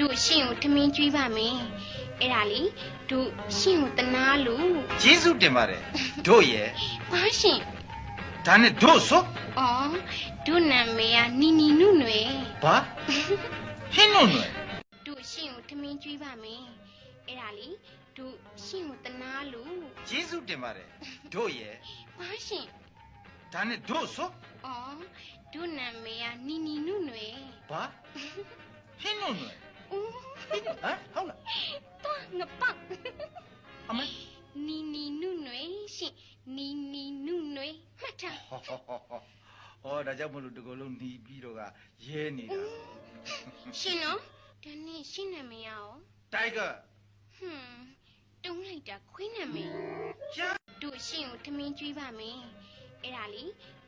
တို့ရှင့်ကိုထမင်းကျွေးပါမယ်အဲ့ဒါလေတို့ရှင့်ကိုတနာလို့ ကျေးဇူးတင်ပါတယ်တို့ရဲ့ ဘာရှင် ဒါနဲ့တို့ဆို အော်တို့နာမည်ကနီနီနုနွယ် ဘာဟင်းနုံနွယ် တို့ရှင့်ကိုထမင်းကျွေးပါမယ်အဲ့ဒါလေတို့ရှင့်ကိုတနာလို့ ကျေးဇူးတင်ပါတယ်တို့ရဲ့ ဘာရှင် ဒါနဲ့တို့ဆို အော်တို့နာမည်ကနီနီနုနွယ် ဘာဟင်းနုံနွယ် ဦး ဟမ်ဟုတ်လား တော့ငပတ် အမေ နီနီနုနွယ်ရှင်နီနီနုနွယ်မှတ်ထား ဟောဒါကြောင့်မလို့ဒီကုလုံးหนีပြီးတော့ကရဲနေတာ ရှင်နော်ဒါနဲ့ရှင်နာမည်ရော တိုင်ဂါ တုံးလိုက်တာခွေးနာမည် ရှာ တို့ရှင့်ကိုထမင်းကျွေးပါမယ်အဲ့ဒါလေ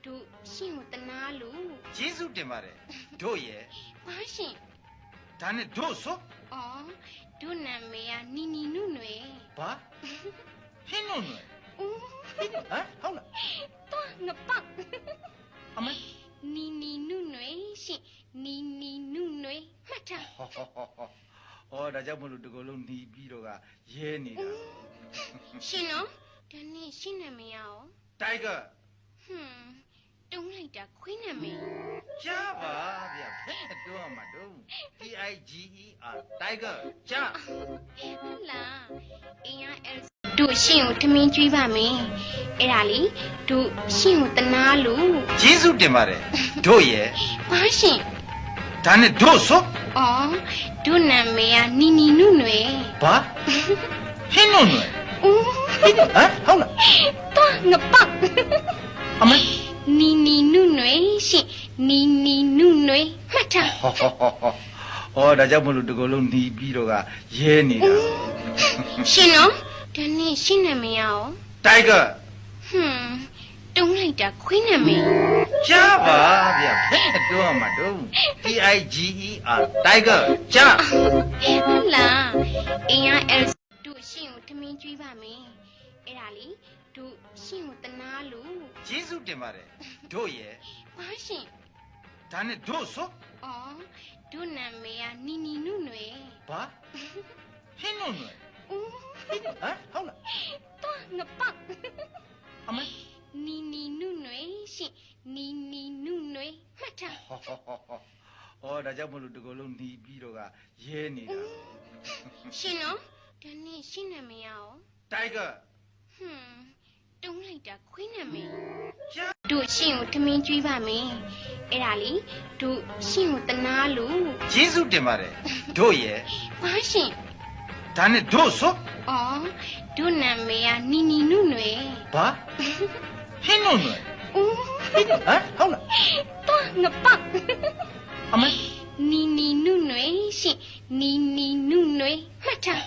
တို့ရှင့်ကိုတနာလို့ ကျေးဇူးတင်ပါတယ်တို့ရဲ့ ဘာရှင် ဒါနဲ့တို့ဆို အော်တို့နာမည်ကနီနီနုနွယ် ဘာဟင်းနုံနွယ် ဦး ဟမ်ဟုတ်လား တော့ငပတ် အမေ နီနီနုနွယ်ရှင်နီနီနုနွယ်မှတ်ထား ဟောဒါကြောင့်မလို့ဒီကုလုံးหนีပြီးတော့ကရဲနေတာ ရှင်နော်ဒါနဲ့ရှင်နာမည်ရော တိုင်ဂါ တုံးလိုက်တာခွေးနာမည် ရှာပါဗျဘယ်နဲ့တော့မှတော့ TIGER တိုင်ဂါရှာ ဟုတ်လားအင်ရအယ်တို့ရှင့်ကိုထမင်းကျွေးပါမယ်အဲ့ဒါလေတို့ရှင့်ကိုတနာလို့ ကျေးဇူးတင်ပါတယ်တို့ရဲ့ ဘာရှင် ဒါနဲ့တို့ဆို အော်တို့နာမည်ကနီနီနုနွယ် ဘာဟင်းနုံနွယ် ဦး ဟမ်ဟုတ်လား တော့ငပတ် အမေ နီနီနုနွယ်ရှင်နီနီနုနွယ်မှတ်ထား ဟောဒါကြောင့်မလို့ဒီကုလုံးหนีပြီးတော့ကရဲနေတာ ရှင်နော်ဒါနဲ့ရှင်နာမည်ရော တိုင်ဂါ တုံးလိုက်တာခွေးနာမည် ရှာပါဗျဘယ်နဲ့တော့မှတော့ TIGER တိုင်ဂါရှာ ဟုတ်လားအင်ရအယ်တို့ရှင့်ကိုထမင်းကျွေးပါမယ်အဲ့ဒါလေတို့ရှင့်ကိုတနာလို့ ကျေးဇူးတင်ပါတယ်တို့ရဲ့ ဘာရှင် ဒါနဲ့တို့ဆို အော်တို့နာမည်ကနီနီနုနွယ် ဘာဟင်းနုံနွယ် ဦး ဟမ်ဟုတ်လား တော့ငပတ် အမေ နီနီနုနွယ်ရှင်နီနီနုနွယ်မှတ်ထား ဟောဒါကြောင့်မလို့ဒီကုလုံးหนีပြီးတော့ကရဲနေတာ ရှင်နော်ဒါနဲ့ရှင်နာမည်ရော တိုင်ဂါ တုံးလိုက်တာခွေးနာမည် ရှာ တို့ရှင့်ကိုထမင်းကျွေးပါမယ်အဲ့ဒါလေတို့ရှင့်ကိုတနာလို့ ကျေးဇူးတင်ပါတယ်တို့ရဲ့ ဘာရှင် ဒါနဲ့တို့ဆို အော်တို့နာမည်ကနီနီနုနွယ် ဘာဟင်းနုံနွယ် ဦး ဟမ်ဟုတ်လား တော့ငပတ် အမေ နီနီနုနွယ်ရှင်နီနီနုနွယ်မှတ်ထား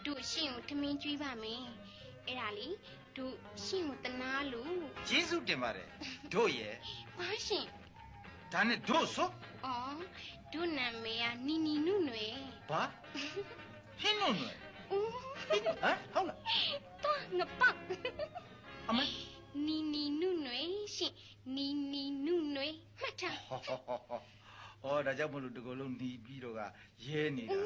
တို့ရှင့်ကိုထမင်းကျွေးပါမယ်အဲ့ဒါလေတို့ရှင့်ကိုတနာလို့ ကျေးဇူးတင်ပါတယ်တို့ရဲ့ ဘာရှင် ဒါနဲ့တို့ဆို အော်တို့နာမည်ကနီနီနုနွယ် ဘာဟင်းနုံနွယ် ဦး ဟမ်ဟုတ်လား တော့ငပတ် အမေ နီနီနုနွယ်ရှင်နီနီနုနွယ်မှတ်ထား ဟောဒါကြောင့်မလို့ဒီကုလုံးหนีပြီးတော့ကရဲနေတာ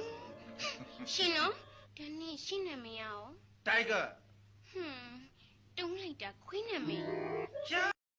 ရှင်နော်ဒါနဲ့ရှင်နာမည်ရော တိုင်ဂါ တုံးလိုက်တာခွေးနာမည် ရှာ